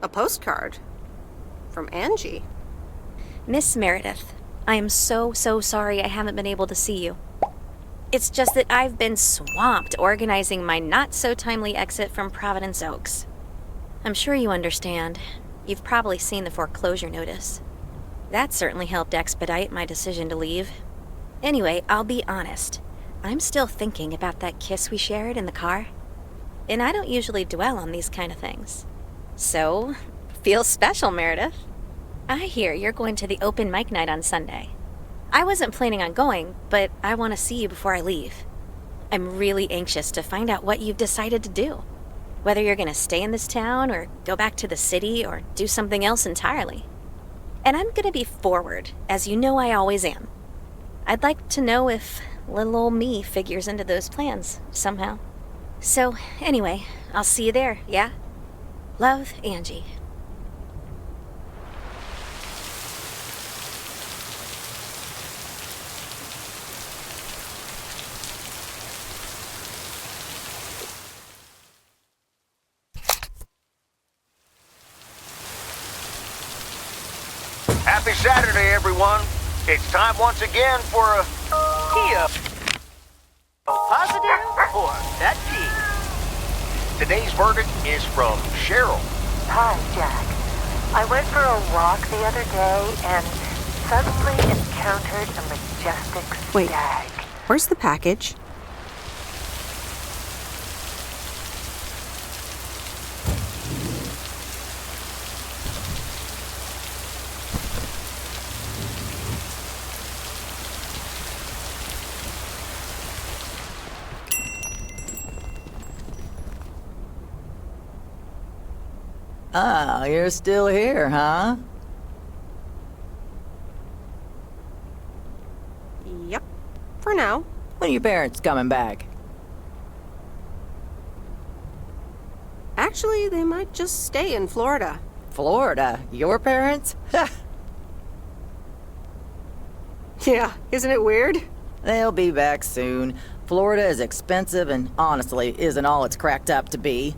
A postcard? From Angie? Miss Meredith, I am so sorry I haven't been able to see you. It's just that I've been swamped organizing my not-so-timely exit from Providence Oaks. I'm sure you understand. You've probably seen the foreclosure notice. That certainly helped expedite my decision to leave. Anyway, I'll be honest. I'm still thinking about that kiss we shared in the car. And I don't usually dwell on these kind of things. So, feels special, Meredith. I hear you're going to the open mic night on Sunday. I wasn't planning on going, but I want to see you before I leave. I'm really anxious to find out what you've decided to do. Whether you're going to stay in this town or go back to the city or do something else entirely. And I'm going to be forward, as you know I always am. I'd like to know if little old me figures into those plans somehow. So, anyway, I'll see you there, yeah? Love, Angie. Happy Saturday, everyone. It's time once again for a Kia. Positive or that P. Today's verdict is from Cheryl. Hi, Jack. I went for a walk the other day and suddenly encountered a majestic Wait, stag. where's the package? Ah, you're still here, huh? Yep, for now. When are your parents coming back? Actually, they might just stay in Florida. Florida? Your parents? Yeah, isn't it weird? They'll be back soon. Florida is expensive and honestly isn't all it's cracked up to be.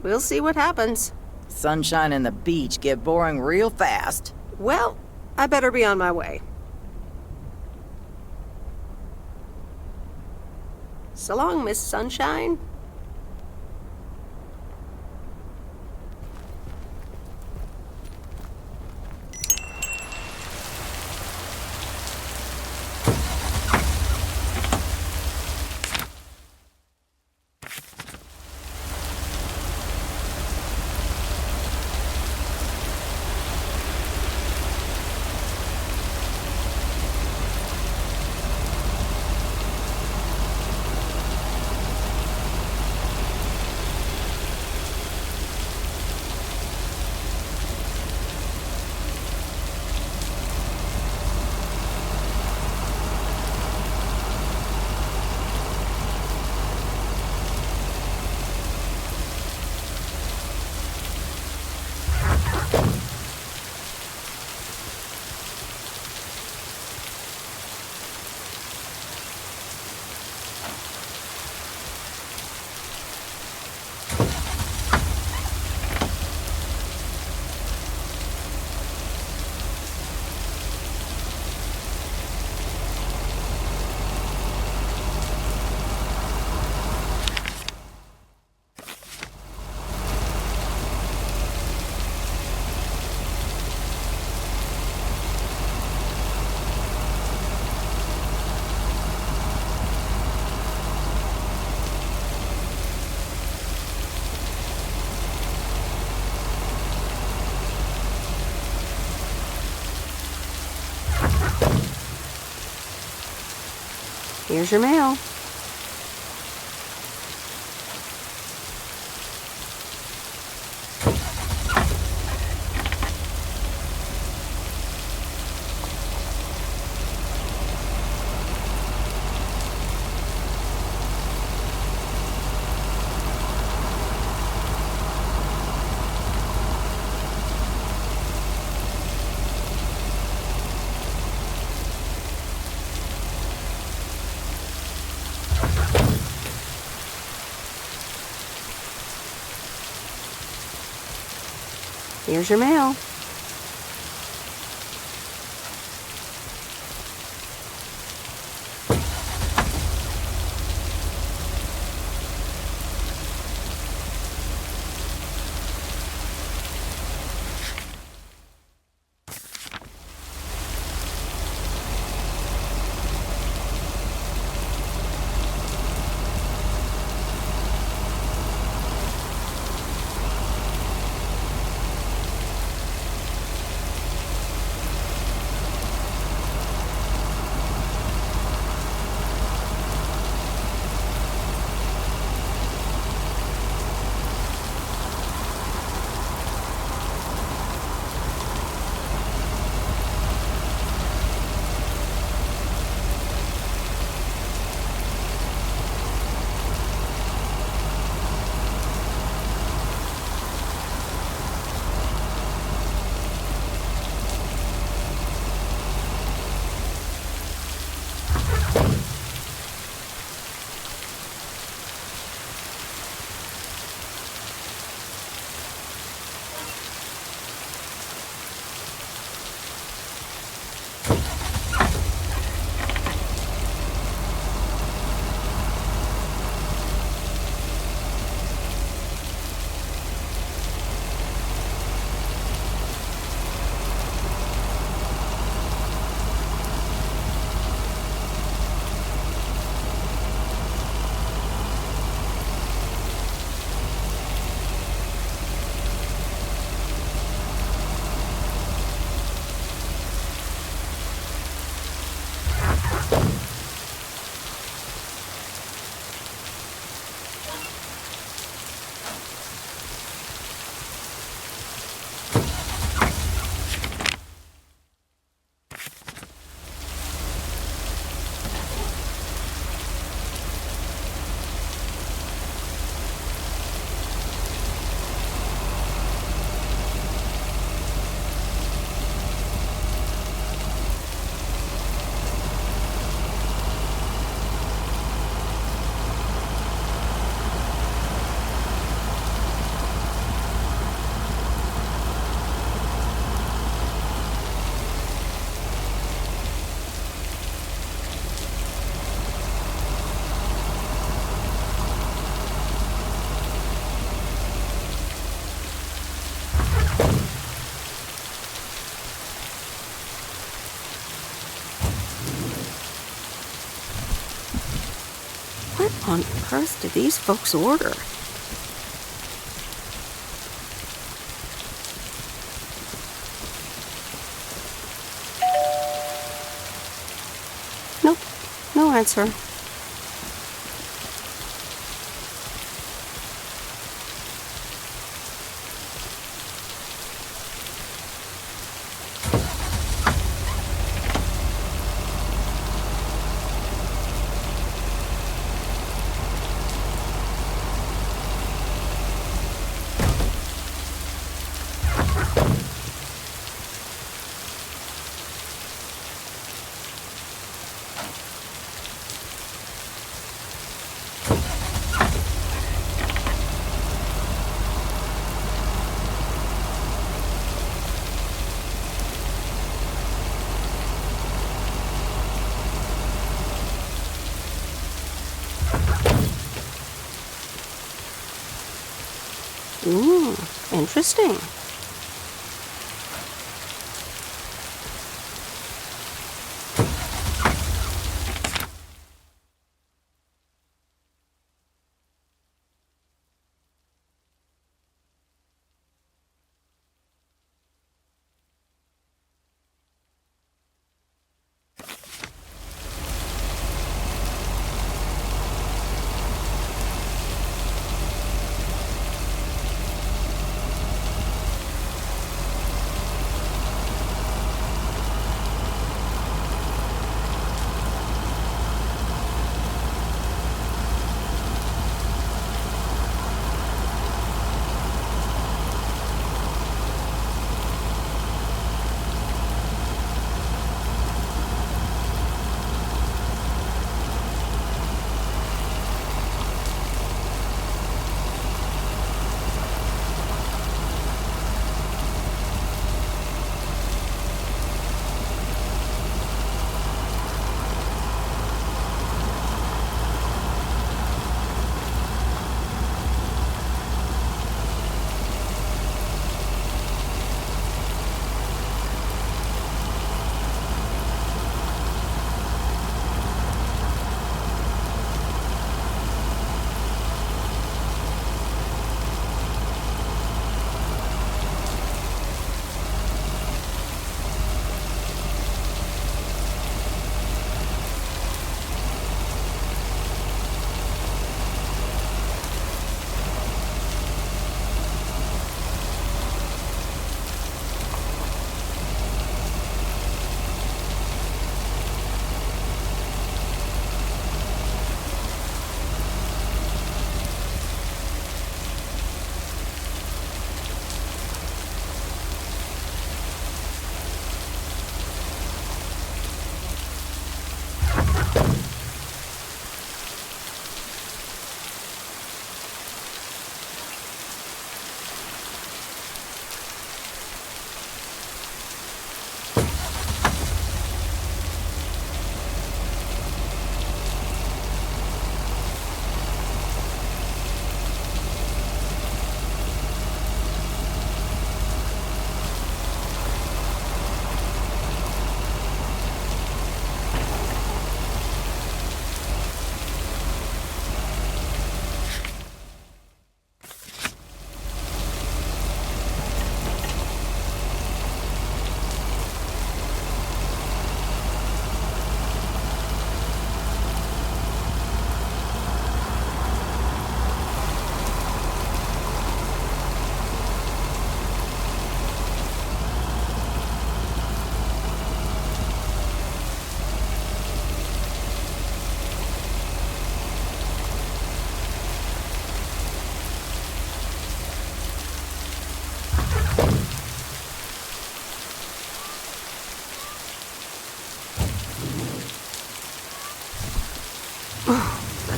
We'll see what happens. Sunshine and the beach get boring real fast. Well, I better be on my way. So long, Miss Sunshine. Here's your mail. Here's your mail. What on earth did these folks order? Nope, no answer. Ooh, interesting.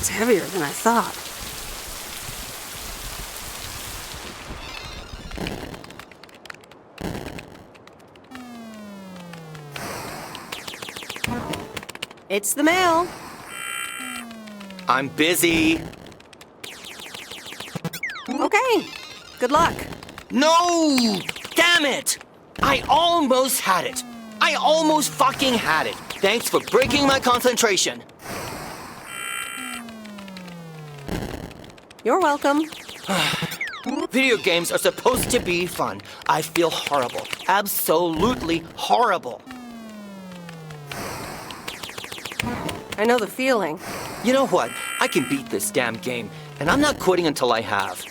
It's heavier than I thought. It's the mail. I'm busy. Okay. Good luck. No! Damn it! I almost had it. I almost fucking had it. Thanks for breaking my concentration. You're welcome. Video games are supposed to be fun. I feel horrible. Absolutely horrible. I know the feeling. You know what? I can beat this damn game, and I'm not quitting until I have.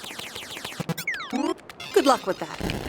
Good luck with that.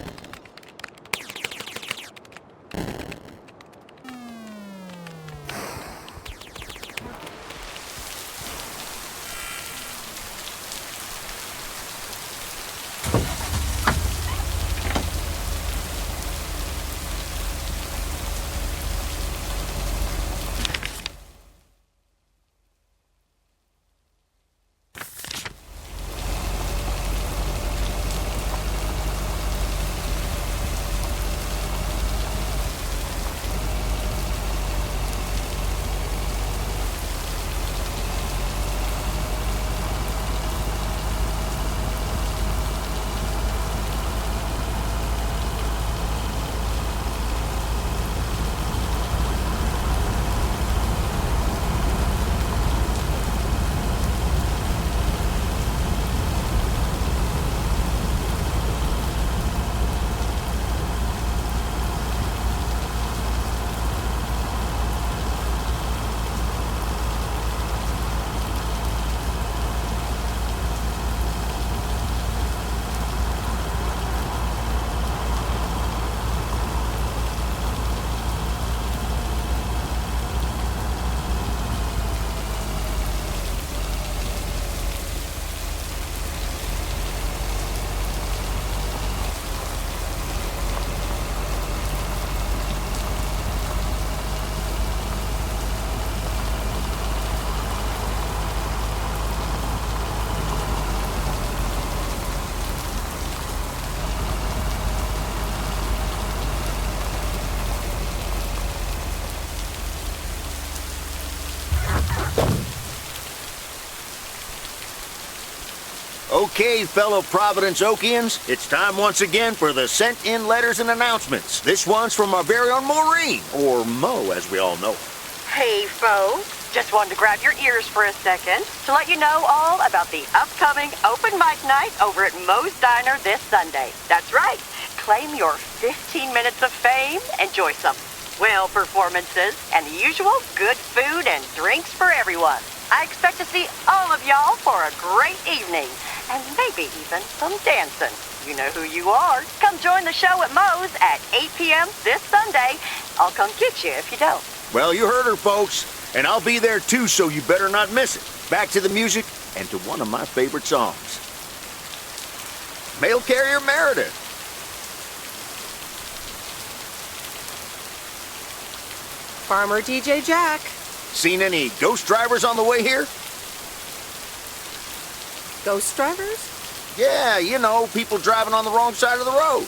Okay, fellow Providence Okians, it's time once again for the sent-in letters and announcements. This one's from our very own Maureen, or Mo, as we all know. Hey, folks. Just wanted to grab your ears for a second to let you know all about the upcoming open mic night over at Mo's Diner this Sunday. That's right. Claim your 15 minutes of fame. Enjoy some swell performances and the usual good food and drinks for everyone. I expect to see all of y'all for a great evening, and maybe even some dancing. You know who you are. Come join the show at Mo's at 8 p.m. this Sunday. I'll come get you if you don't. Well, you heard her, folks, and I'll be there too, so you better not miss it. Back to the music and to one of my favorite songs. Mail Carrier Meredith. Farmer DJ Jack. Seen any ghost drivers on the way here? Ghost drivers? Yeah, you know, people driving on the wrong side of the road.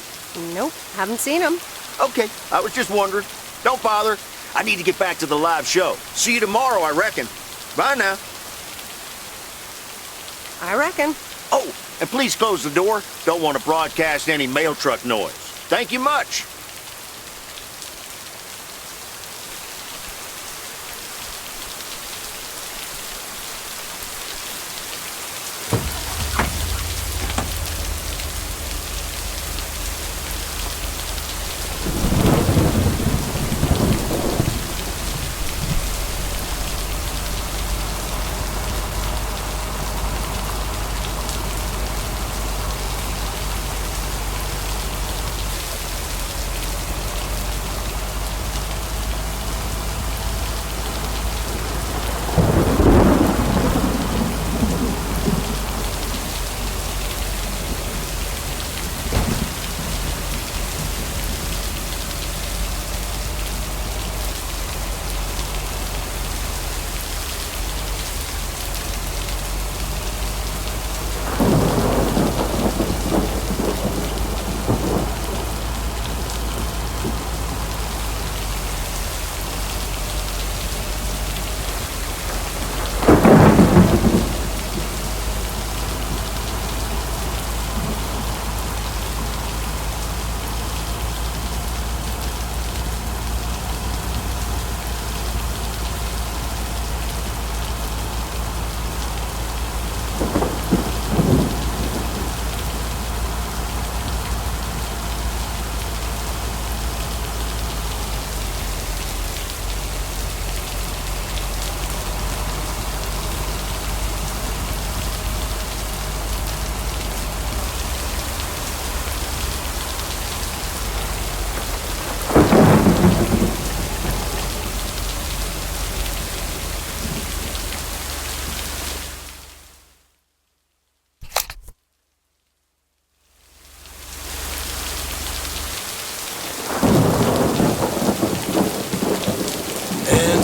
Nope, haven't seen them. Okay, I was just wondering. Don't bother. I need to get back to the live show. See you tomorrow, I reckon. Bye now. I reckon. Oh, and please close the door. Don't want to broadcast any mail truck noise. Thank you much.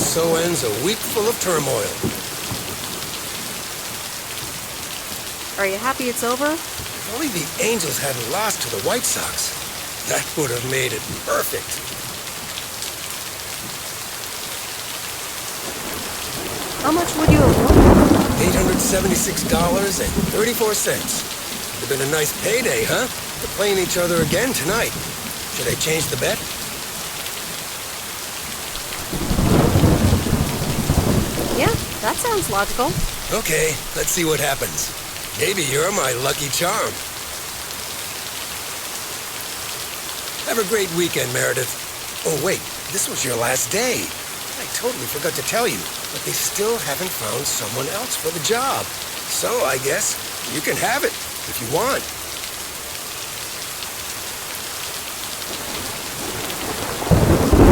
so ends a week full of turmoil. Are you happy it's over? If only the Angels hadn't lost to the White Sox. That would have made it perfect. How much would you have won? $876.34. Would have been a nice payday, huh? We're playing each other again tonight. Should I change the bet? Yeah, that sounds logical. Okay, let's see what happens. Maybe you're my lucky charm. Have a great weekend, Meredith. Oh, wait, this was your last day. I totally forgot to tell you, but they still haven't found someone else for the job. So I guess you can have it if you want.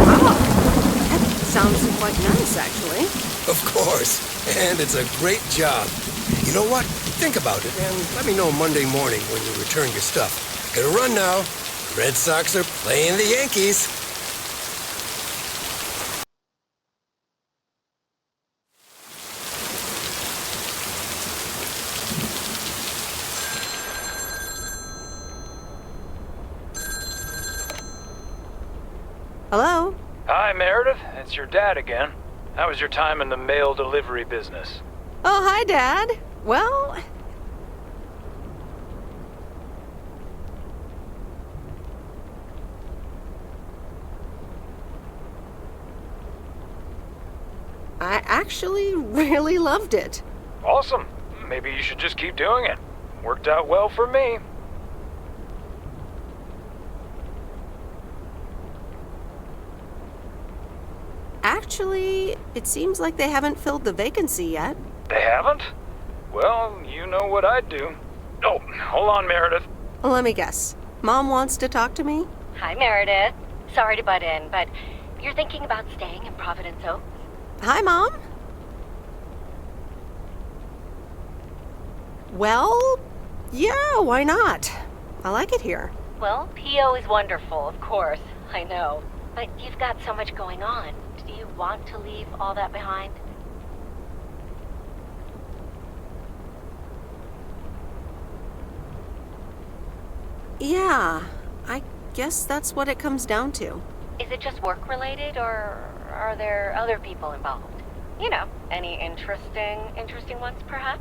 Wow, that sounds quite nice, actually. Of course, and it's a great job. You know what? Think about it and let me know Monday morning when you return your stuff. Gotta run now. Red Sox are playing the Yankees. Hello? Hi, Meredith. It's your dad again. How was your time in the mail delivery business? Oh, hi, Dad. Well... I actually really loved it. Awesome. Maybe you should just keep doing it. Worked out well for me. Actually, it seems like they haven't filled the vacancy yet. They haven't? Well, you know what I'd do. Oh, hold on, Meredith. Let me guess. Mom wants to talk to me? Hi, Meredith. Sorry to butt in, but you're thinking about staying in Providence Oaks? Hi, Mom. Well, yeah, why not? I like it here. Well, PO is wonderful, of course. I know. But you've got so much going on. Do you want to leave all that behind? Yeah, I guess that's what it comes down to. Is it just work-related, or are there other people involved? You know, any interesting ones, perhaps?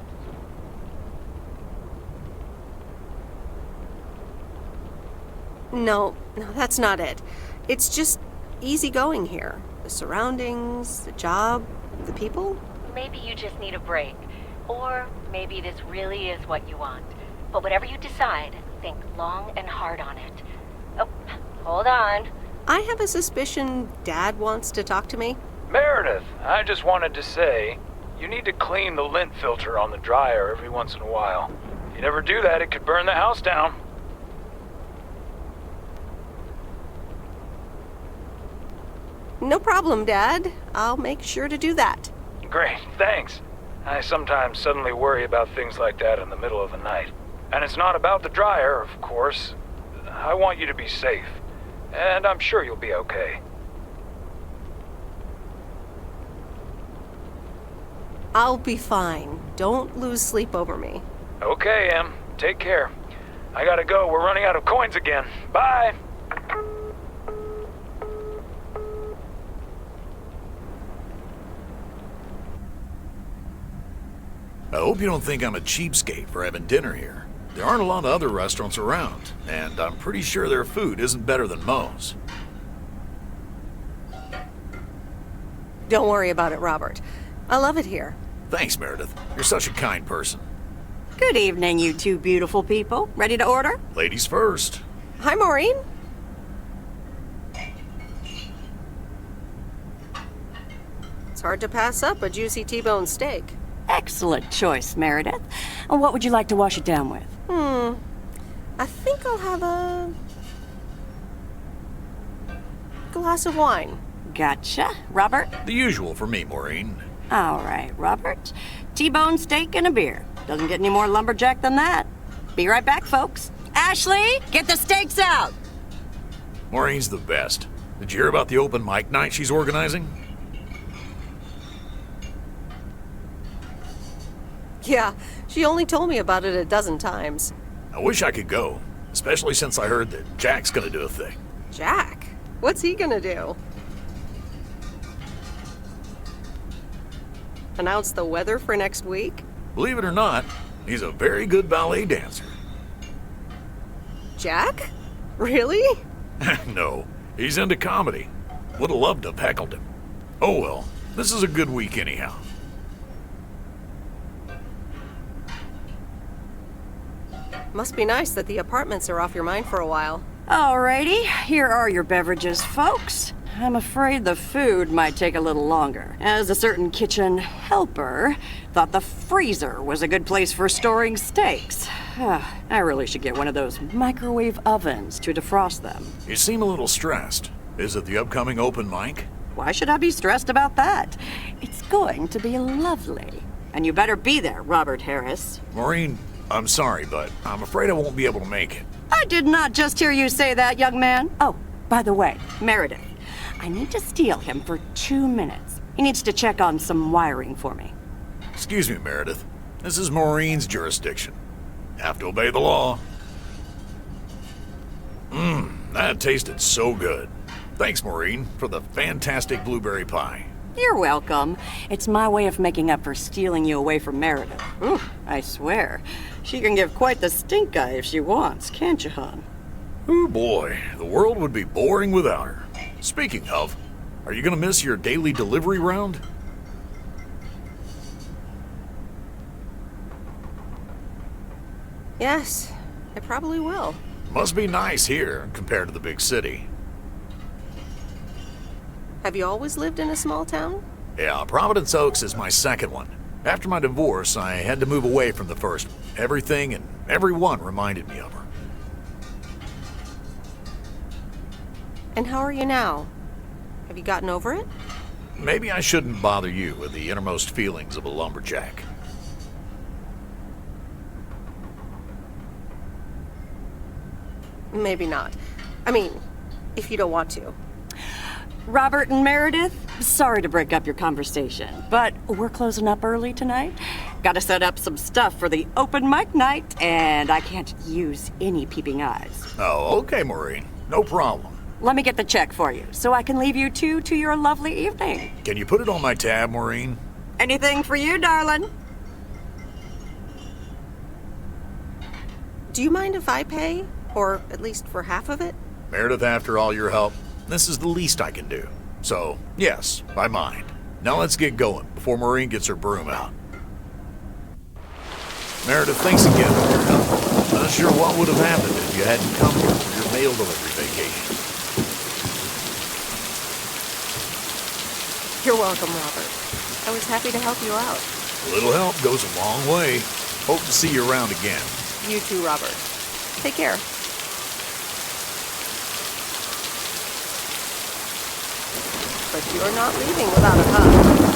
No, that's not it. It's just easygoing here. The surroundings, the job, the people. Maybe you just need a break. Or maybe this really is what you want. But whatever you decide, think long and hard on it. Oh, hold on. I have a suspicion Dad wants to talk to me. Meredith, I just wanted to say, you need to clean the lint filter on the dryer every once in a while. If you never do that, it could burn the house down. No problem, Dad. I'll make sure to do that. Great, thanks. I sometimes suddenly worry about things like that in the middle of the night. And it's not about the dryer, of course. I want you to be safe. And I'm sure you'll be okay. I'll be fine. Don't lose sleep over me. Okay, Em. Take care. I gotta go. We're running out of coins again. Bye! I hope you don't think I'm a cheapskate for having dinner here. There aren't a lot of other restaurants around, and I'm pretty sure their food isn't better than Moe's. Don't worry about it, Robert. I love it here. Thanks, Meredith. You're such a kind person. Good evening, you two beautiful people. Ready to order? Ladies first. Hi, Maureen. It's hard to pass up a juicy T-bone steak. Excellent choice, Meredith. And what would you like to wash it down with? I think I'll have a glass of wine. Gotcha. Robert? The usual for me, Maureen. All right, Robert. T-bone steak and a beer. Doesn't get any more lumberjack than that. Be right back, folks. Ashley, get the steaks out! Maureen's the best. Did you hear about the open mic night she's organizing? Yeah, she only told me about it a dozen times. I wish I could go, especially since I heard that Jack's gonna do a thing. Jack? What's he gonna do? Announce the weather for next week? Believe it or not, he's a very good ballet dancer. Jack? Really? No, he's into comedy. Would have loved to have heckled him. Oh well, this is a good week anyhow. Must be nice that the apartments are off your mind for a while. Alrighty, here are your beverages, folks. I'm afraid the food might take a little longer, as a certain kitchen helper thought the freezer was a good place for storing steaks. I really should get one of those microwave ovens to defrost them. You seem a little stressed. Is it the upcoming open mic? Why should I be stressed about that? It's going to be lovely. And you better be there, Robert Harris. Maureen, I'm sorry, but I'm afraid I won't be able to make it. I did not just hear you say that, young man. Oh, by the way, Meredith, I need to steal him for 2 minutes. He needs to check on some wiring for me. Excuse me, Meredith. This is Maureen's jurisdiction. Have to obey the law. That tasted so good. Thanks, Maureen, for the fantastic blueberry pie. You're welcome. It's my way of making up for stealing you away from Meredith. Ooh, I swear. She can give quite the stink eye if she wants, can't you, hon? Oh boy, the world would be boring without her. Speaking of, are you gonna miss your daily delivery round? Yes, I probably will. Must be nice here compared to the big city. Have you always lived in a small town? Yeah, Providence Oaks is my second one. After my divorce, I had to move away from the first. Everything and everyone reminded me of her. And how are you now? Have you gotten over it? Maybe I shouldn't bother you with the innermost feelings of a lumberjack. Maybe not. I mean, if you don't want to. Robert and Meredith, sorry to break up your conversation, but we're closing up early tonight. Gotta set up some stuff for the open mic night, and I can't use any peeping eyes. Oh, okay, Maureen. No problem. Let me get the check for you, so I can leave you two to your lovely evening. Can you put it on my tab, Maureen? Anything for you, darling. Do you mind if I pay? Or at least for half of it? Meredith, after all your help, this is the least I can do. So, yes, I mind. Now let's get going before Maureen gets her broom out. Meredith, thanks again for your help. Not sure what would have happened if you hadn't come here for your mail delivery vacation. You're welcome, Robert. I was happy to help you out. A little help goes a long way. Hope to see you around again. You too, Robert. Take care. But you're not leaving without a hug.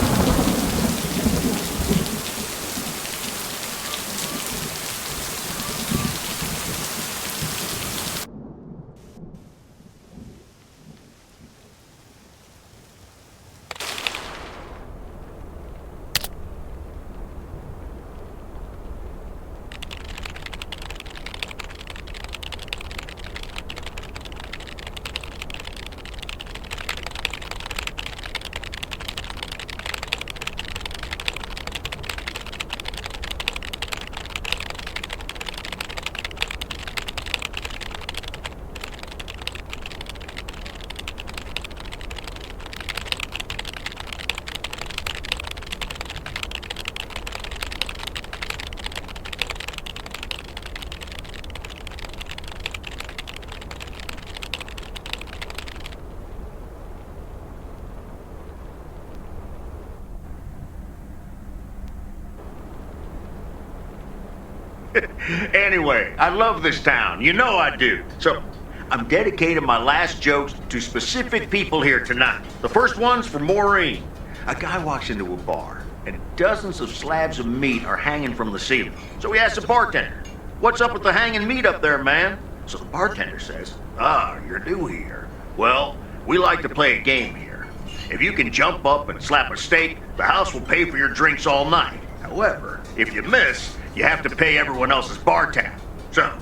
Anyway, I love this town. You know I do. So, I'm dedicating my last jokes to specific people here tonight. The first one's for Maureen. A guy walks into a bar, and dozens of slabs of meat are hanging from the ceiling. So he asks the bartender, "What's up with the hanging meat up there, man?" So the bartender says, "You're new here. Well, we like to play a game here. If you can jump up and slap a steak, the house will pay for your drinks all night. However, if you miss, you have to pay everyone else's bar tab. So,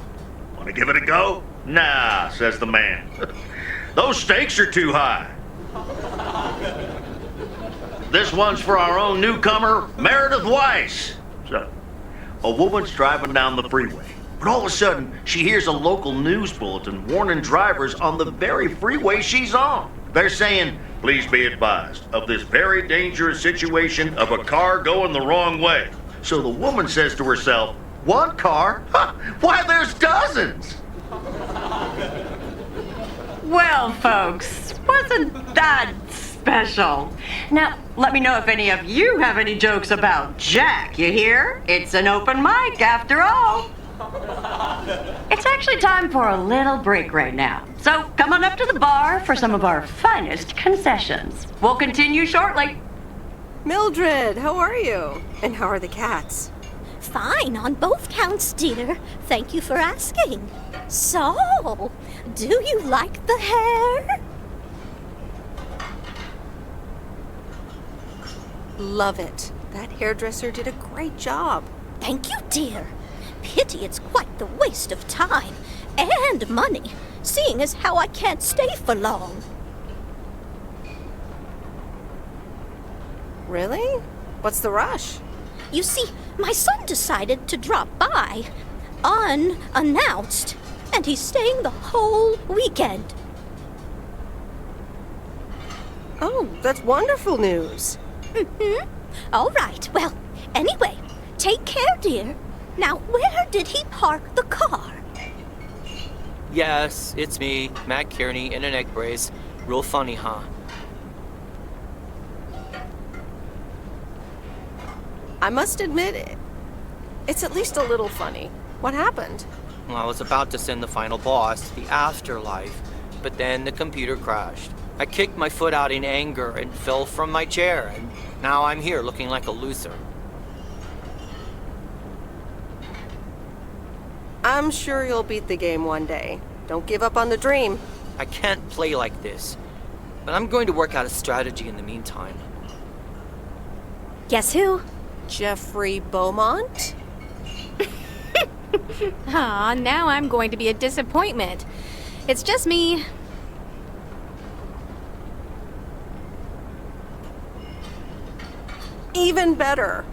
want to give it a go? Nah, says the man. Those stakes are too high. This one's for our own newcomer, Meredith Weiss. So, a woman's driving down the freeway, but all of a sudden, she hears a local news bulletin warning drivers on the very freeway she's on. They're saying, please be advised of this very dangerous situation of a car going the wrong way. So the woman says to herself, one car? Huh, why, there's dozens! Well, folks, wasn't that special? Now, let me know if any of you have any jokes about Jack, you hear? It's an open mic after all. It's actually time for a little break right now. So come on up to the bar for some of our finest concessions. We'll continue shortly. Mildred, how are you? And how are the cats? Fine on both counts, dear. Thank you for asking. So, do you like the hair? Love it. That hairdresser did a great job. Thank you, dear. Pity it's quite the waste of time and money, seeing as how I can't stay for long. Really? What's the rush? You see, my son decided to drop by, unannounced, and he's staying the whole weekend. Oh, that's wonderful news. Mm-hmm. All right, well, anyway, take care, dear. Now, where did he park the car? Yes, it's me, Matt Kearney, in an egg brace. Real funny, huh? I must admit, it's at least a little funny. What happened? Well, I was about to send the final boss to the afterlife, but then the computer crashed. I kicked my foot out in anger and fell from my chair, and now I'm here looking like a loser. I'm sure you'll beat the game one day. Don't give up on the dream. I can't play like this, but I'm going to work out a strategy in the meantime. Guess who? Jeffrey Beaumont? Aw, now I'm going to be a disappointment. It's just me. Even better.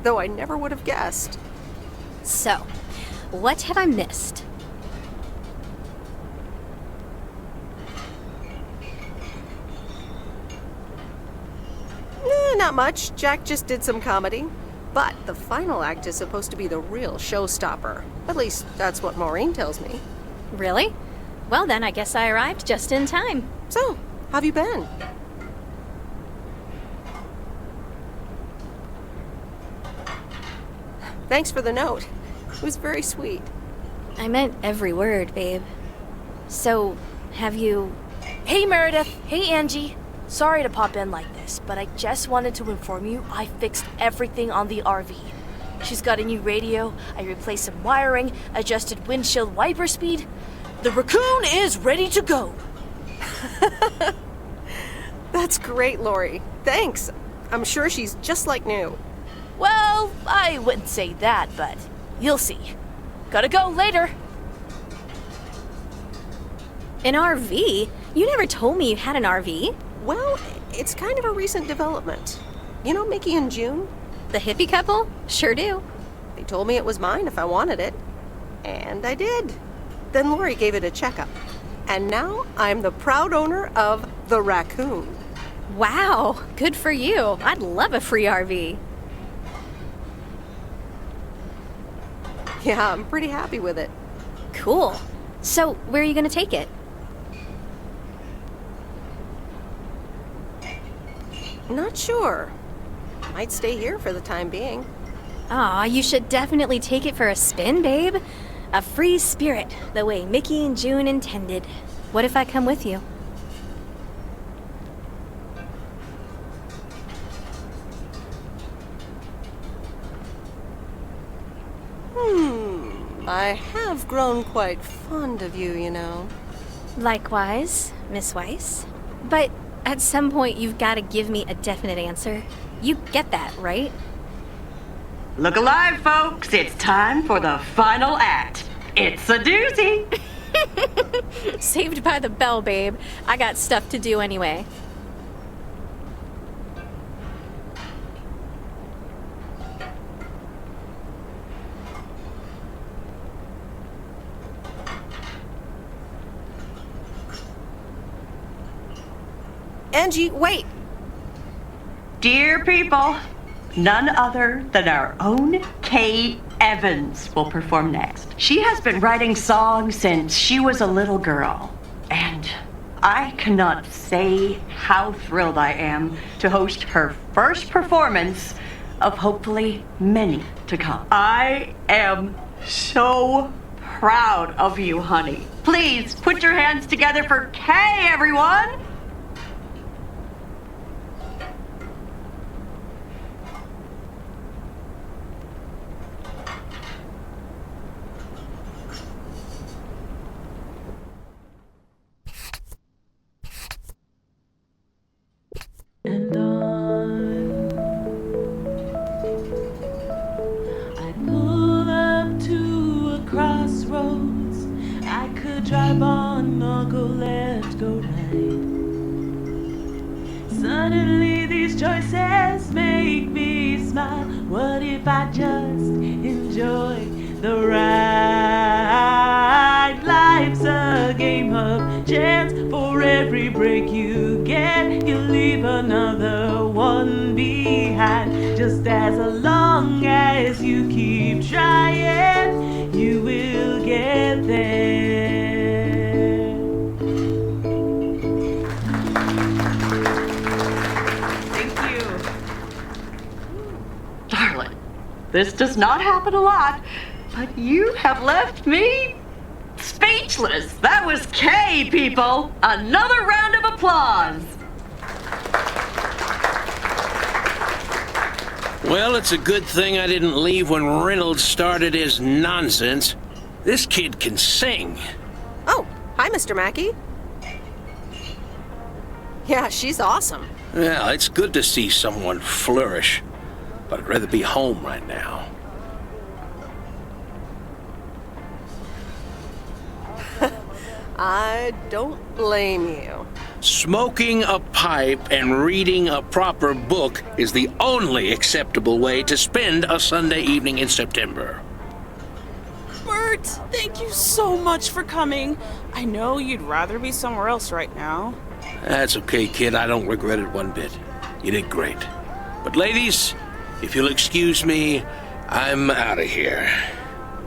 Though I never would have guessed. So, what have I missed? Not much. Jack just did some comedy. But the final act is supposed to be the real showstopper. At least, that's what Maureen tells me. Really? Well then, I guess I arrived just in time. So, how've you been? Thanks for the note. It was very sweet. I meant every word, babe. So, have you... Hey, Meredith. Hey, Angie. Sorry to pop in like this, but I just wanted to inform you I fixed everything on the RV. She's got a new radio, I replaced some wiring, adjusted windshield wiper speed. The raccoon is ready to go. That's great, Lori. Thanks. I'm sure she's just like new. Well, I wouldn't say that, but you'll see. Gotta go later. An RV? You never told me you had an RV. Well, it's kind of a recent development. You know Mickey and June? The hippie couple? Sure do. They told me it was mine if I wanted it. And I did. Then Lori gave it a checkup. And now I'm the proud owner of the raccoon. Wow, good for you. I'd love a free RV. Yeah, I'm pretty happy with it. Cool. So, where are you going to take it? Not sure. Might stay here for the time being. Aw, you should definitely take it for a spin, babe. A free spirit, the way Mickey and June intended. What if I come with you? I have grown quite fond of you, you know. Likewise, Miss Weiss. But at some point, you've got to give me a definite answer. You get that, right? Look alive, folks. It's time for the final act. It's a doozy. Saved by the bell, babe. I got stuff to do anyway. Angie, wait! Dear people, none other than our own Kay Evans will perform next. She has been writing songs since she was a little girl, and I cannot say how thrilled I am to host her first performance of hopefully many to come. I am so proud of you, honey. Please put your hands together for Kay, everyone! And on I pull up to a crossroads. I could drive on or go left, go right. Suddenly these choices make me smile. What if I just enjoy the ride? Life's a game of chance. For every break you get, you leave another one behind. Just as long as you keep trying, you will get there. Thank you. Darling, this does not happen a lot, but you have left me speechless. That was Kay, people. Another round of applause. Well, it's a good thing I didn't leave when Reynolds started his nonsense. This kid can sing. Oh, hi, Mr. Mackey. Yeah, she's awesome. Well, it's good to see someone flourish, but I'd rather be home right now. I don't blame you. Smoking a pipe and reading a proper book is the only acceptable way to spend a Sunday evening in September. Burt, thank you so much for coming. I know you'd rather be somewhere else right now. That's okay, kid. I don't regret it one bit. You did great. But ladies, if you'll excuse me, I'm out of here.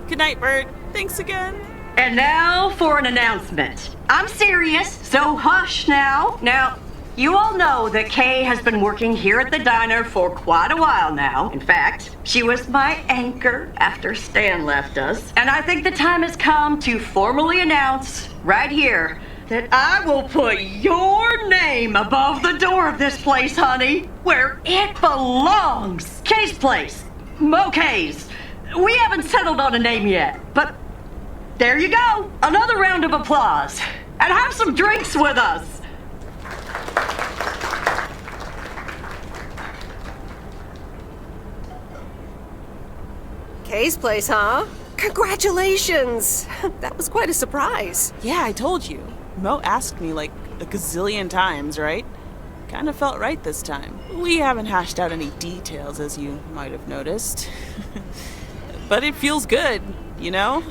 Good night, Burt. Thanks again. And now for an announcement. I'm serious, so hush now. Now, you all know that Kay has been working here at the diner for quite a while now. In fact, she was my anchor after Stan left us. And I think the time has come to formally announce right here that I will put your name above the door of this place, honey, where it belongs. Kay's Place. Mo Kay's. We haven't settled on a name yet, but there you go. Another round of applause. And have some drinks with us. Kay's Place, huh? Congratulations! That was quite a surprise. Yeah, I told you. Mo asked me like a gazillion times, right? Kind of felt right this time. We haven't hashed out any details, as you might have noticed. But it feels good, you know?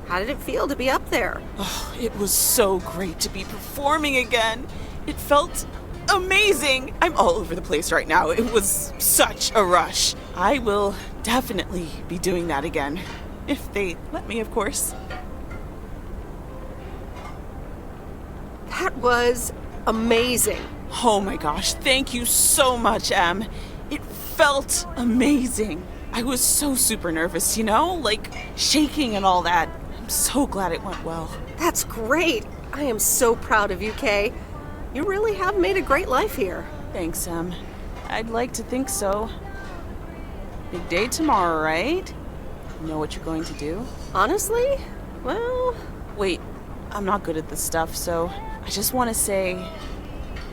How did it feel to be up there? Oh, it was so great to be performing again. It felt amazing. I'm all over the place right now. It was such a rush. I will definitely be doing that again. If they let me, of course. That was amazing. Oh my gosh, thank you so much, Em. It felt amazing. I was so super nervous, you know? Like, shaking and all that. I'm so glad it went well. That's great. I am so proud of you, Kay. You really have made a great life here. Thanks, Em. I'd like to think so. Big day tomorrow, right? You know what you're going to do? Honestly? Well... Wait, I'm not good at this stuff, so I just want to say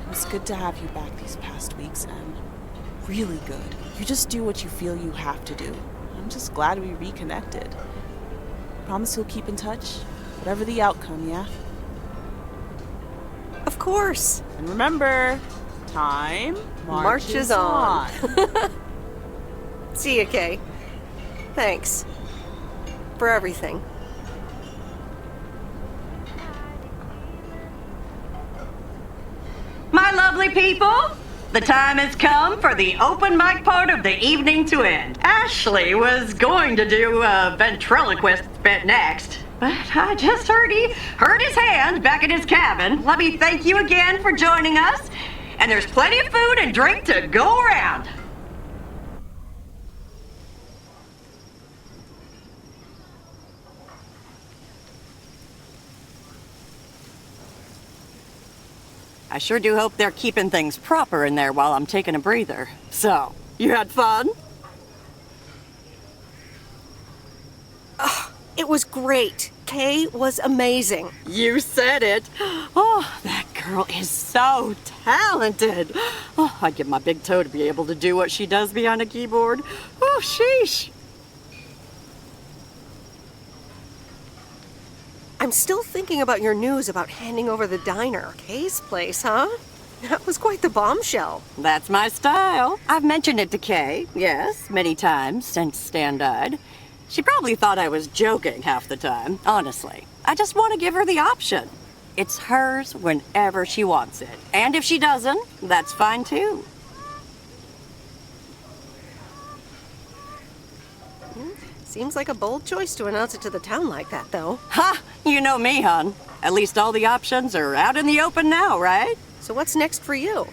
It was good to have you back these past weeks, and really good. You just do what you feel you have to do. I'm just glad we reconnected. Promise you'll keep in touch, whatever the outcome, yeah? Of course. And remember, time marches on. See you, Kay. Thanks. For everything. My lovely people, the time has come for the open mic part of the evening to end. Ashley was going to do a ventriloquist bit next, but I just heard he hurt his hand back in his cabin. Let me thank you again for joining us, and there's plenty of food and drink to go around. I sure do hope they're keeping things proper in there while I'm taking a breather. So, you had fun? It was great. Kay was amazing. You said it. Oh, that girl is so talented. Oh, I'd give my big toe to be able to do what she does behind a keyboard. Oh, sheesh. I'm still thinking about your news about handing over the diner. Kay's place, huh? That was quite the bombshell. That's my style. I've mentioned it to Kay, yes, many times since Stan died. She probably thought I was joking half the time, honestly. I just want to give her the option. It's hers whenever she wants it. And if she doesn't, that's fine too. Seems like a bold choice to announce it to the town like that, though. Ha! You know me, hon. At least all the options are out in the open now, right? So what's next for you,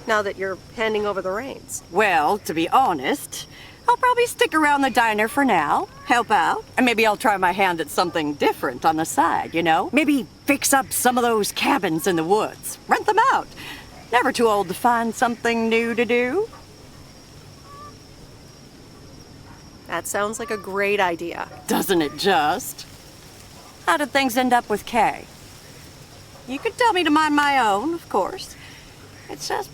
now that you're handing over the reins? Well, to be honest, I'll probably stick around the diner for now, help out, and maybe I'll try my hand at something different on the side, you know? Maybe fix up some of those cabins in the woods, rent them out. Never too old to find something new to do. That sounds like a great idea. Doesn't it just? How did things end up with Kay? You could tell me to mind my own, of course. It's just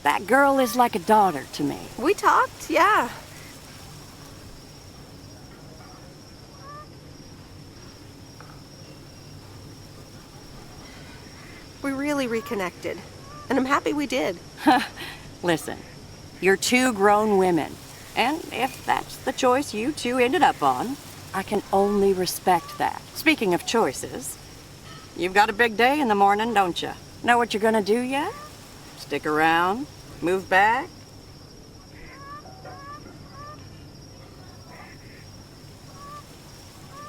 that girl is like a daughter to me. We talked, yeah. We really reconnected, and I'm happy we did. Listen, you're two grown women. And if that's the choice you two ended up on, I can only respect that. Speaking of choices, you've got a big day in the morning, don't you? Know what you're gonna do yet? Stick around? Move back?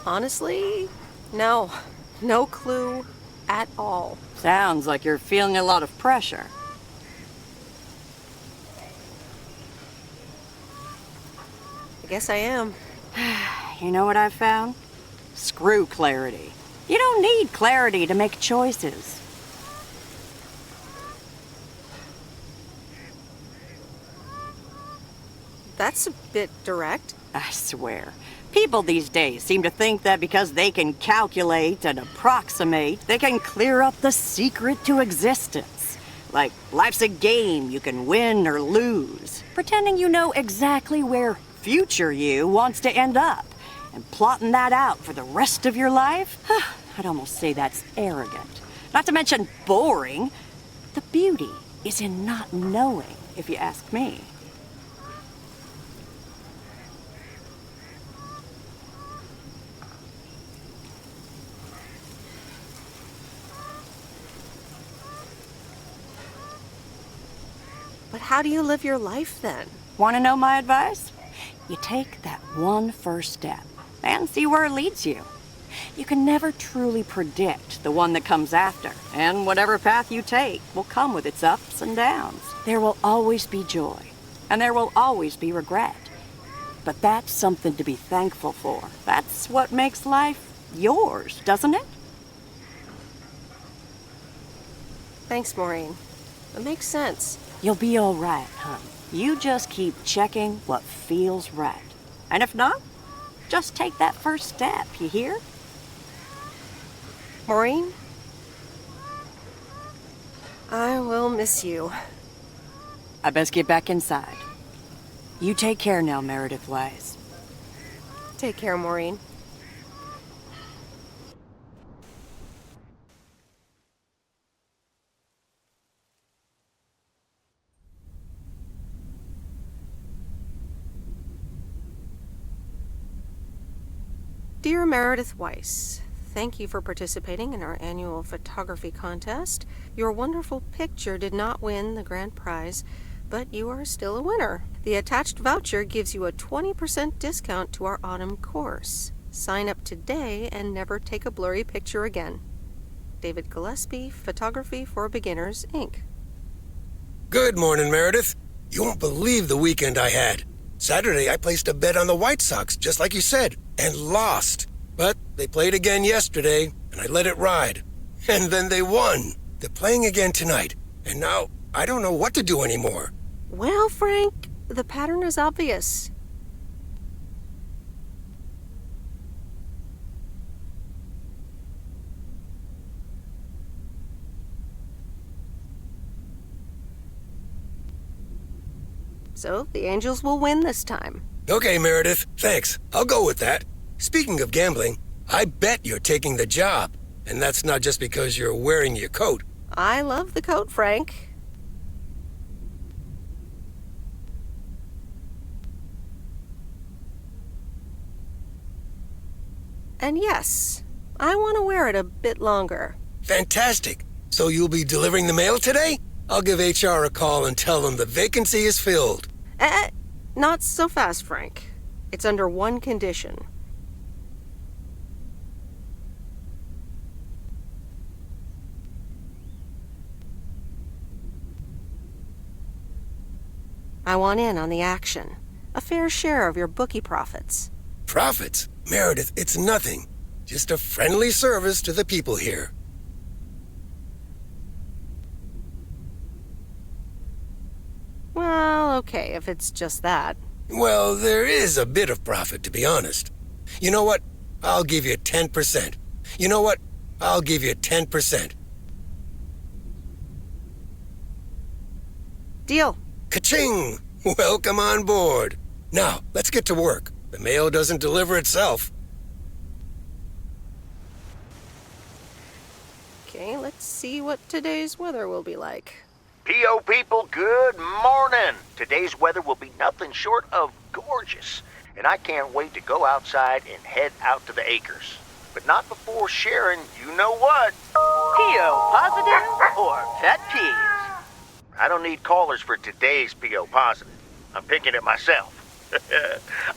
Honestly, no. No clue at all. Sounds like you're feeling a lot of pressure. I guess I am. You know what I've found? Screw clarity. You don't need clarity to make choices. That's a bit direct. I swear. People these days seem to think that because they can calculate and approximate, they can clear up the secret to existence. Like life's a game you can win or lose. Pretending you know exactly where future you wants to end up. And plotting that out for the rest of your life? I'd almost say that's arrogant. Not to mention boring. The beauty is in not knowing, if you ask me. But how do you live your life then? Want to know my advice? You take that one first step and see where it leads you. You can never truly predict the one that comes after, and whatever path you take will come with its ups and downs. There will always be joy, and there will always be regret. But that's something to be thankful for. That's what makes life yours, doesn't it? Thanks, Maureen. It makes sense. You'll be all right, hon. You just keep checking what feels right. And if not, just take that first step, you hear? Maureen? I will miss you. I best get back inside. You take care now, Meredith Wise. Take care, Maureen. Dear Meredith Weiss, thank you for participating in our annual photography contest. Your wonderful picture did not win the grand prize, but you are still a winner. The attached voucher gives you a 20% discount to our autumn course. Sign up today and never take a blurry picture again. David Gillespie, Photography for Beginners, Inc. Good morning, Meredith. You won't believe the weekend I had. Saturday, I placed a bet on the White Sox, just like you said, and lost. But they played again yesterday, and I let it ride. And then they won. They're playing again tonight, and now I don't know what to do anymore. Well, Frank, the pattern is obvious. So, the Angels will win this time. Okay, Meredith, thanks. I'll go with that. Speaking of gambling, I bet you're taking the job. And that's not just because you're wearing your coat. I love the coat, Frank. And yes, I want to wear it a bit longer. Fantastic. So you'll be delivering the mail today? I'll give HR a call and tell them the vacancy is filled. Not so fast, Frank. It's under one condition. I want in on the action. A fair share of your bookie profits. Profits? Meredith, it's nothing. Just a friendly service to the people here. Well, okay, if it's just that. Well, there is a bit of profit, to be honest. You know what? I'll give you 10%. You know what? I'll give you 10%. Deal. Ka-ching! Welcome on board. Now, let's get to work. The mail doesn't deliver itself. Okay, let's see what today's weather will be like. P.O. people, good morning. Today's weather will be nothing short of gorgeous, and I can't wait to go outside and head out to the acres. But not before sharing, you know what? P.O. positive or pet peeves? I don't need callers for today's P.O. positive. I'm picking it myself.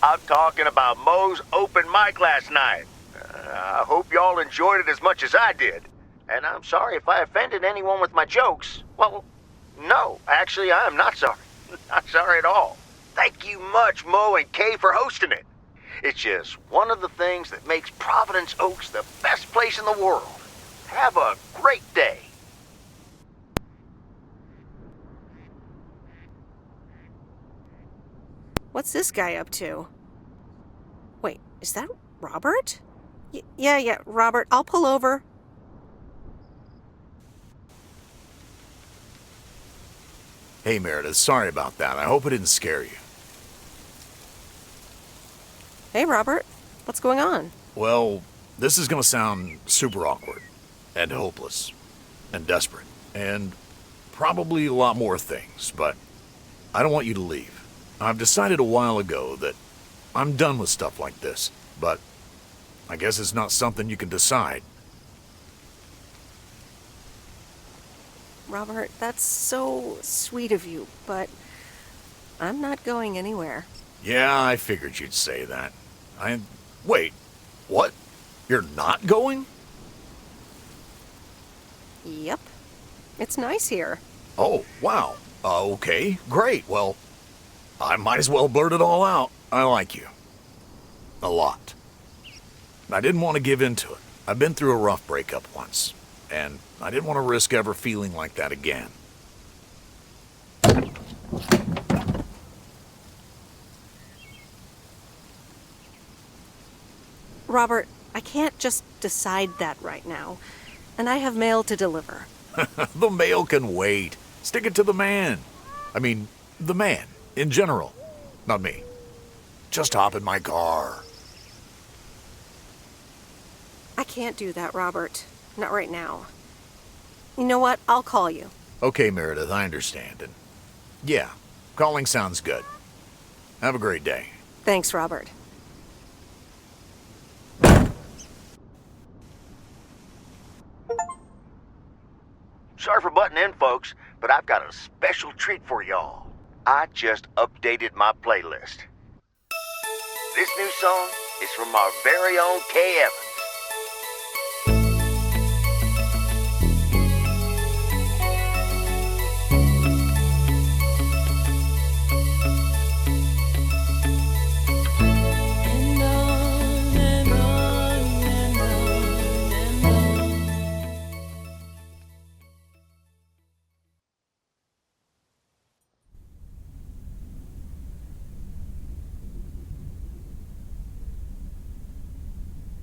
I'm talking about Mo's open mic last night. I hope y'all enjoyed it as much as I did. And I'm sorry if I offended anyone with my jokes. Well, no, actually, I am not sorry. Not sorry at all. Thank you much, Mo and Kay, for hosting it. It's just one of the things that makes Providence Oaks the best place in the world. Have a great day. What's this guy up to? Wait, is that Robert? Yeah, Robert, I'll pull over. Hey, Meredith, sorry about that. I hope it didn't scare you. Hey, Robert, what's going on? Well, this is gonna sound super awkward, and hopeless, and desperate, and probably a lot more things, but I don't want you to leave. I've decided a while ago that I'm done with stuff like this, but I guess it's not something you can decide. Robert, that's so sweet of you, but I'm not going anywhere. Yeah, I figured you'd say that. Wait, what? You're not going? Yep. It's nice here. Oh, wow. Okay, great. Well, I might as well blurt it all out. I like you. A lot. I didn't want to give in to it. I've been through a rough breakup once, and I didn't want to risk ever feeling like that again. Robert, I can't just decide that right now, and I have mail to deliver. The mail can wait. Stick it to the man. I mean, the man, in general. Not me. Just hop in my car. I can't do that, Robert. Not right now. You know what? I'll call you. Okay, Meredith, I understand. And yeah, calling sounds good. Have a great day. Thanks, Robert. Sorry for butting in, folks, but I've got a special treat for y'all. I just updated my playlist. This new song is from our very own Kay Evans.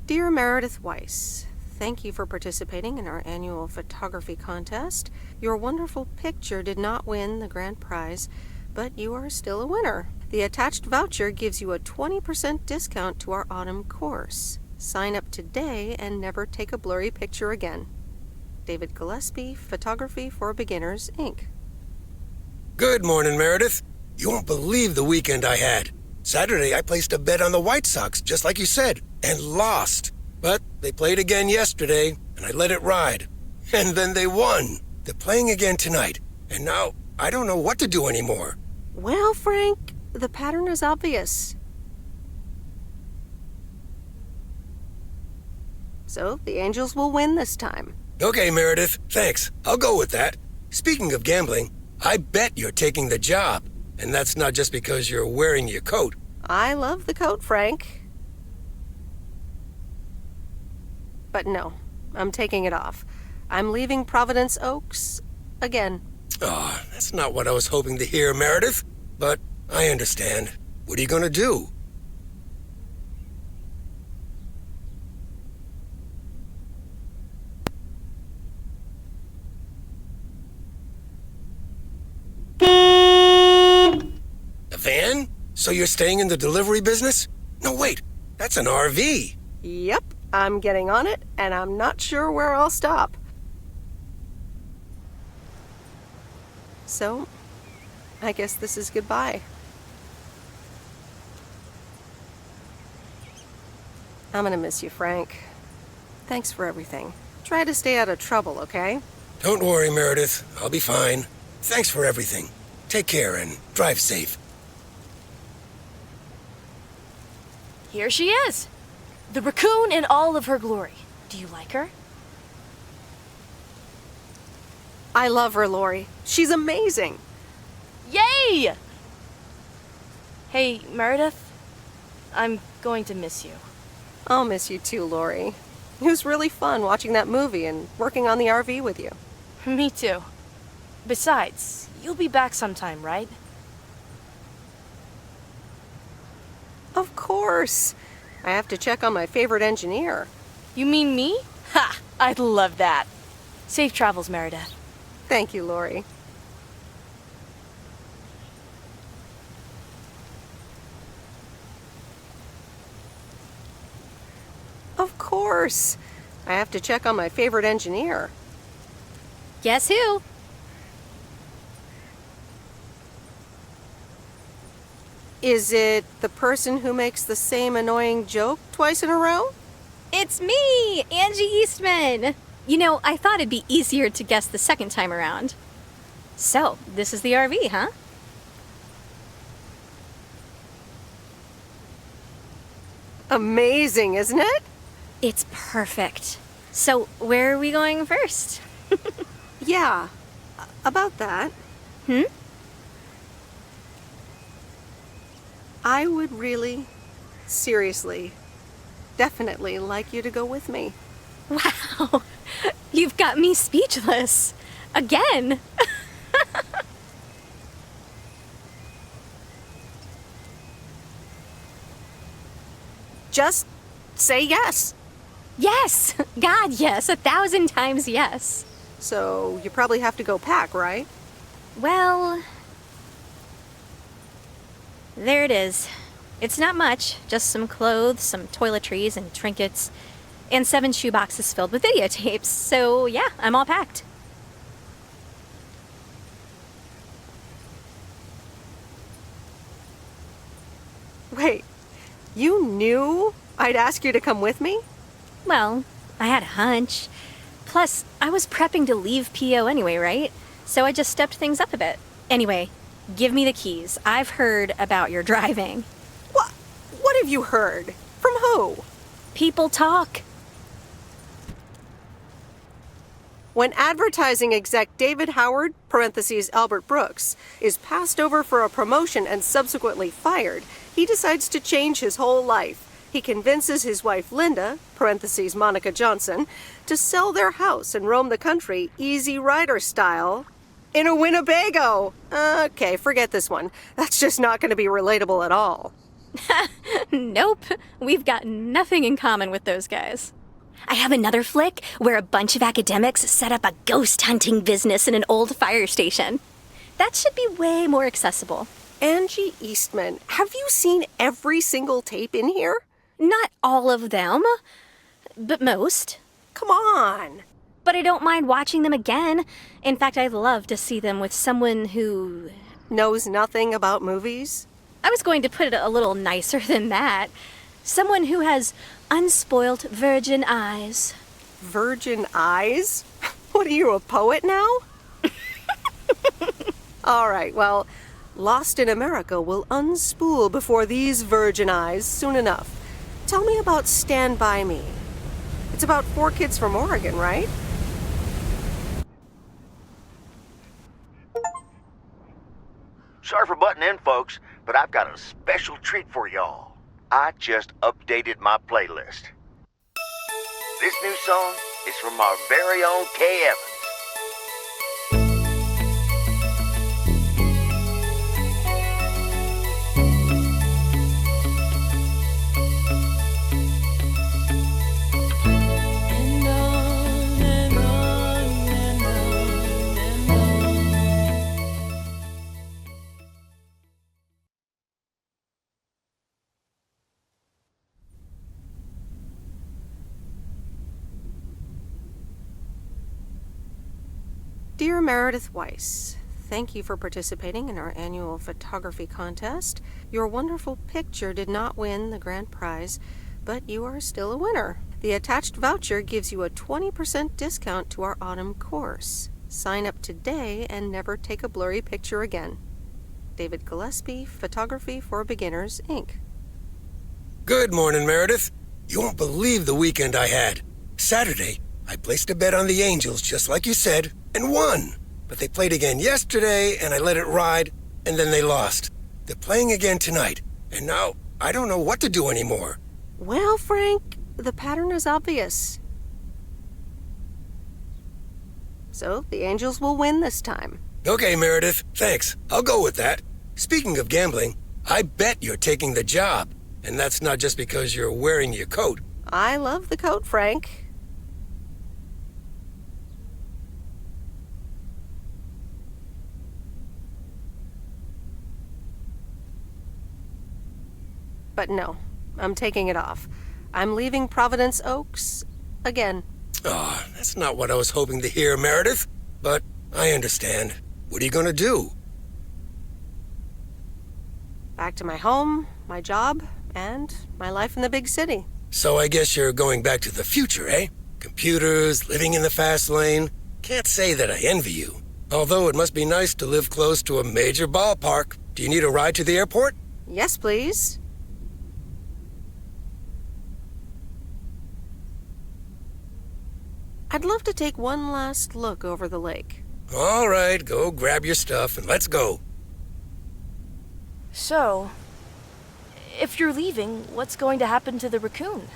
Dear Meredith Weiss, thank you for participating in our annual photography contest. Your wonderful picture did not win the grand prize, but you are still a winner. The attached voucher gives you a 20% discount to our autumn course. Sign up today and never take a blurry picture again. David Gillespie, Photography for Beginners, Inc. Good morning, Meredith. You won't believe the weekend I had. Saturday, I placed a bet on the White Sox, just like you said, and lost. But they played again yesterday, and I let it ride. And then they won. They're playing again tonight, and now I don't know what to do anymore. Well, Frank, the pattern is obvious. So, the Angels will win this time. Okay, Meredith, thanks. I'll go with that. Speaking of gambling, I bet you're taking the job. And that's not just because you're wearing your coat. I love the coat, Frank. But no, I'm taking it off. I'm leaving Providence Oaks again. Oh, that's not what I was hoping to hear, Meredith. But I understand. What are you going to do? A van? So you're staying in the delivery business? No, wait. That's an RV. Yep, I'm getting on it, and I'm not sure where I'll stop. So, I guess this is goodbye. I'm gonna miss you, Frank. Thanks for everything. Try to stay out of trouble, okay? Don't worry, Meredith. I'll be fine. Thanks for everything. Take care and drive safe. Here she is. The raccoon in all of her glory. Do you like her? I love her, Lori. She's amazing. Yay! Hey, Meredith. I'm going to miss you. I'll miss you too, Lori. It was really fun watching that movie and working on the RV with you. Me too. Besides, you'll be back sometime, right? Of course. I have to check on my favorite engineer. You mean me? Ha! I'd love that. Safe travels, Meredith. Thank you, Lori. Of course. I have to check on my favorite engineer. Guess who? Is it the person who makes the same annoying joke twice in a row? It's me, Angie Eastman. You know, I thought it'd be easier to guess the second time around. So, this is the RV, huh? Amazing, isn't it? It's perfect. So, where are we going first? Yeah, about that. I would really, seriously, definitely like you to go with me. Wow, you've got me speechless. Again. Just say yes. Yes. God, yes. 1,000 times yes. So you probably have to go pack, right? Well, there it is. It's not much, just some clothes, some toiletries and trinkets, and 7 shoeboxes filled with videotapes. So yeah, I'm all packed. Wait, you knew I'd ask you to come with me? Well, I had a hunch. Plus, I was prepping to leave PO anyway, right? So I just stepped things up a bit. Anyway, give me the keys. I've heard about your driving. What have you heard? From who? People talk. When advertising exec David Howard, parentheses Albert Brooks, is passed over for a promotion and subsequently fired, he decides to change his whole life. He convinces his wife Linda, parentheses Monica Johnson, to sell their house and roam the country Easy Rider style in a Winnebago. Okay, forget this one. That's just not going to be relatable at all. Nope, we've got nothing in common with those guys. I have another flick where a bunch of academics set up a ghost hunting business in an old fire station. That should be way more accessible. Angie Eastman, have you seen every single tape in here? Not all of them, but most. Come on. But I don't mind watching them again. In fact, I'd love to see them with someone who knows nothing about movies. I was going to put it a little nicer than that. Someone who has unspoilt virgin eyes. Virgin eyes? What are you, a poet now? All right, well, Lost in America will unspool before these virgin eyes soon enough. Tell me about Stand By Me. It's about 4 kids from Oregon, right? Sorry for butting in, folks, but I've got a special treat for y'all. I just updated my playlist. This new song is from our very own Kay Evans. Dear Meredith Weiss, thank you for participating in our annual photography contest. Your wonderful picture did not win the grand prize, but you are still a winner. The attached voucher gives you a 20% discount to our autumn course. Sign up today and never take a blurry picture again. David Gillespie, Photography for Beginners, Inc. Good morning, Meredith. You won't believe the weekend I had. Saturday, I placed a bet on the Angels, just like you said, and won. But they played again yesterday, and I let it ride, and then they lost. They're playing again tonight, and now I don't know what to do anymore. Well, Frank, the pattern is obvious. So, the Angels will win this time. Okay, Meredith, thanks. I'll go with that. Speaking of gambling, I bet you're taking the job, and that's not just because you're wearing your coat. I love the coat, Frank. But no, I'm taking it off. I'm leaving Providence Oaks again. Oh, that's not what I was hoping to hear, Meredith. But I understand. What are you gonna do? Back to my home, my job, and my life in the big city. So I guess you're going back to the future, eh? Computers, living in the fast lane. Can't say that I envy you. Although it must be nice to live close to a major ballpark. Do you need a ride to the airport? Yes, please. I'd love to take one last look over the lake. All right, go grab your stuff and let's go. So, if you're leaving, what's going to happen to the raccoon?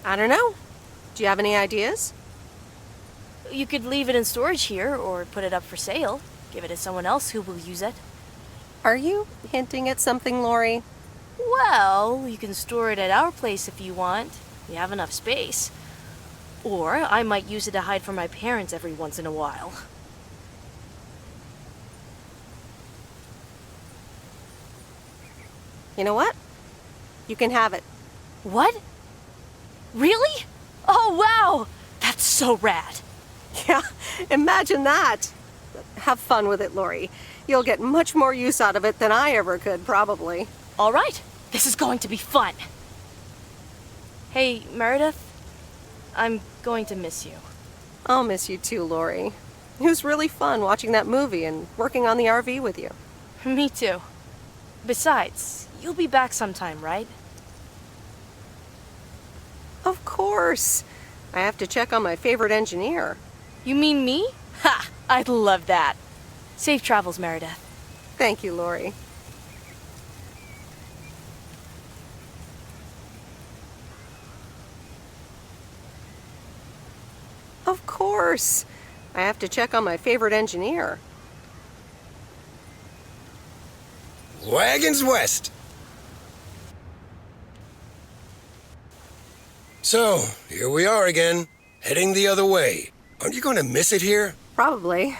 I don't know. Do you have any ideas? You could leave it in storage here, or put it up for sale. Give it to someone else who will use it. Are you hinting at something, Lori? Well, you can store it at our place if you want. We have enough space. Or I might use it to hide from my parents every once in a while. You know what? You can have it. What? Really? Oh, wow! That's so rad. Yeah, imagine that. Have fun with it, Lori. You'll get much more use out of it than I ever could, probably. All right, this is going to be fun. Hey, Meredith, I'm going to miss you. I'll miss you too, Lori. It was really fun watching that movie and working on the RV with you. Me too. Besides, you'll be back sometime, right? Of course. I have to check on my favorite engineer. You mean me? Ha! I'd love that. Safe travels, Meredith. Thank you, Lori. Of course. I have to check on my favorite engineer. Wagons west. So, here we are again, heading the other way. Aren't you going to miss it here? Probably.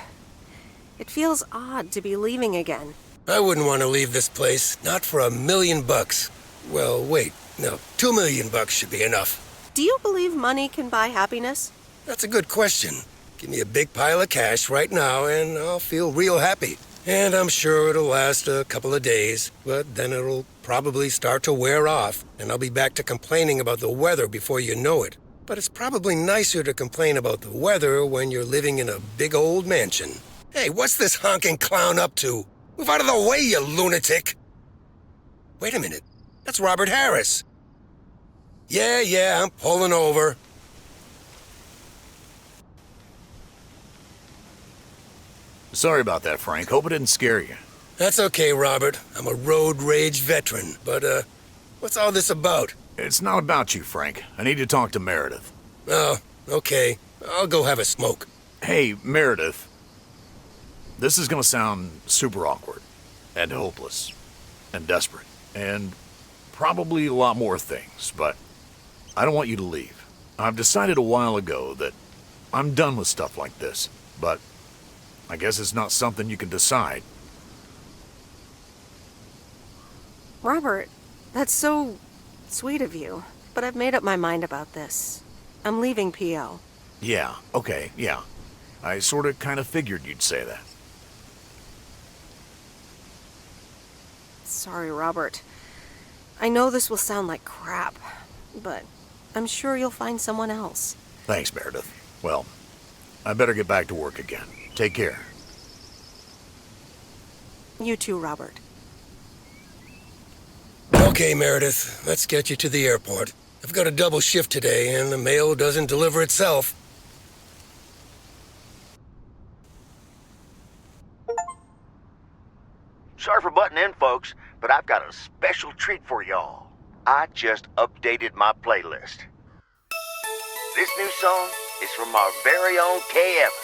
It feels odd to be leaving again. I wouldn't want to leave this place, not for $1 million. Well, wait, no, $2 million should be enough. Do you believe money can buy happiness? That's a good question. Give me a big pile of cash right now and I'll feel real happy. And I'm sure it'll last a couple of days, but then it'll probably start to wear off, and I'll be back to complaining about the weather before you know it. But it's probably nicer to complain about the weather when you're living in a big old mansion. Hey, what's this honking clown up to? Move out of the way, you lunatic! Wait a minute, that's Robert Harris. Yeah, I'm pulling over. Sorry about that, Frank. Hope it didn't scare you. That's okay, Robert. I'm a road rage veteran. But, what's all this about? It's not about you, Frank. I need to talk to Meredith. Oh, okay. I'll go have a smoke. Hey, Meredith. This is gonna sound super awkward, and hopeless, and desperate, and probably a lot more things, but I don't want you to leave. I've decided a while ago that I'm done with stuff like this, but I guess it's not something you can decide. Robert, that's so sweet of you, but I've made up my mind about this. I'm leaving P.O. Yeah, okay, yeah. I sorta kinda figured you'd say that. Sorry, Robert. I know this will sound like crap, but I'm sure you'll find someone else. Thanks, Meredith. Well, I better get back to work again. Take care. You too, Robert. Okay, Meredith, let's get you to the airport. I've got a double shift today, and the mail doesn't deliver itself. Sorry for butting in, folks, but I've got a special treat for y'all. I just updated my playlist. This new song is from our very own Kay Evans.